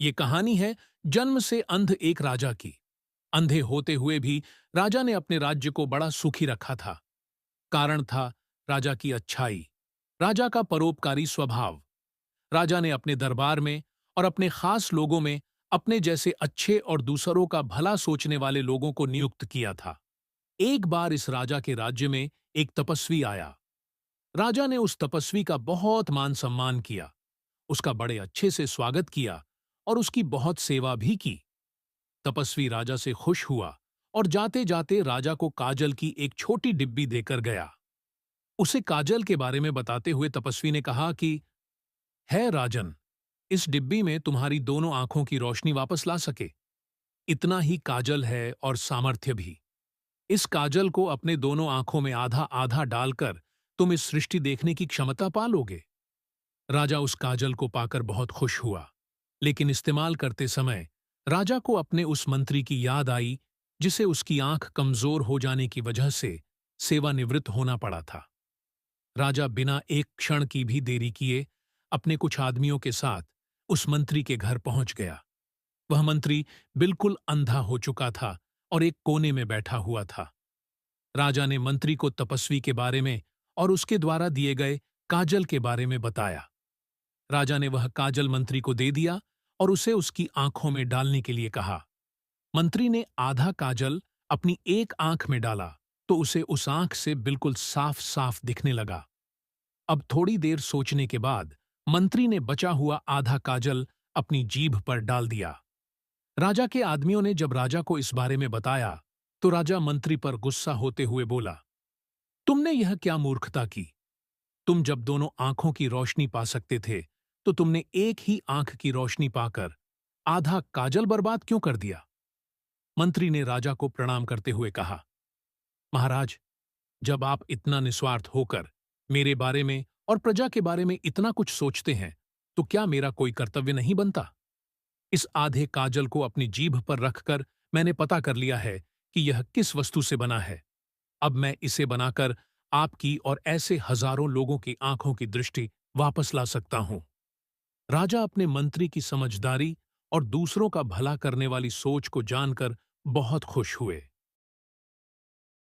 ये कहानी है जन्म से अंध एक राजा की। अंधे होते हुए भी राजा ने अपने राज्य को बड़ा सुखी रखा था। कारण था राजा की अच्छाई, राजा का परोपकारी स्वभाव। राजा ने अपने दरबार में और अपने खास लोगों में अपने जैसे अच्छे और दूसरों का भला सोचने वाले लोगों को नियुक्त किया था। एक बार इस राजा के राज्य में एक तपस्वी आया। राजा ने उस तपस्वी का बहुत मान सम्मान किया, उसका बड़े अच्छे से स्वागत किया और उसकी बहुत सेवा भी की। तपस्वी राजा से खुश हुआ और जाते जाते राजा को काजल की एक छोटी डिब्बी देकर गया। उसे काजल के बारे में बताते हुए तपस्वी ने कहा कि है राजन, इस डिब्बी में तुम्हारी दोनों आंखों की रोशनी वापस ला सके इतना ही काजल है और सामर्थ्य भी। इस काजल को अपने दोनों आंखों में आधा आधा डालकर तुम इस सृष्टि देखने की क्षमता पालोगे। राजा उस काजल को पाकर बहुत खुश हुआ, लेकिन इस्तेमाल करते समय राजा को अपने उस मंत्री की याद आई जिसे उसकी आंख कमजोर हो जाने की वजह से सेवानिवृत्त होना पड़ा था। राजा बिना एक क्षण की भी देरी किए अपने कुछ आदमियों के साथ उस मंत्री के घर पहुंच गया। वह मंत्री बिल्कुल अंधा हो चुका था और एक कोने में बैठा हुआ था। राजा ने मंत्री को तपस्वी के बारे में और उसके द्वारा दिए गए काजल के बारे में बताया। राजा ने वह काजल मंत्री को दे दिया और उसे उसकी आंखों में डालने के लिए कहा। मंत्री ने आधा काजल अपनी एक आंख में डाला तो उसे उस आंख से बिल्कुल साफ साफ दिखने लगा। अब थोड़ी देर सोचने के बाद मंत्री ने बचा हुआ आधा काजल अपनी जीभ पर डाल दिया। राजा के आदमियों ने जब राजा को इस बारे में बताया तो राजा मंत्री पर गुस्सा होते हुए बोला, तुमने यह क्या मूर्खता की? तुम जब दोनों आंखों की रोशनी पा सकते थे तो तुमने एक ही आंख की रोशनी पाकर आधा काजल बर्बाद क्यों कर दिया? मंत्री ने राजा को प्रणाम करते हुए कहा, महाराज, जब आप इतना निस्वार्थ होकर मेरे बारे में और प्रजा के बारे में इतना कुछ सोचते हैं तो क्या मेरा कोई कर्तव्य नहीं बनता? इस आधे काजल को अपनी जीभ पर रखकर मैंने पता कर लिया है कि यह किस वस्तु से बना है। अब मैं इसे बनाकर आपकी और ऐसे हजारों लोगों की आंखों की दृष्टि वापस ला सकता हूं। राजा अपने मंत्री की समझदारी और दूसरों का भला करने वाली सोच को जानकर बहुत खुश हुए।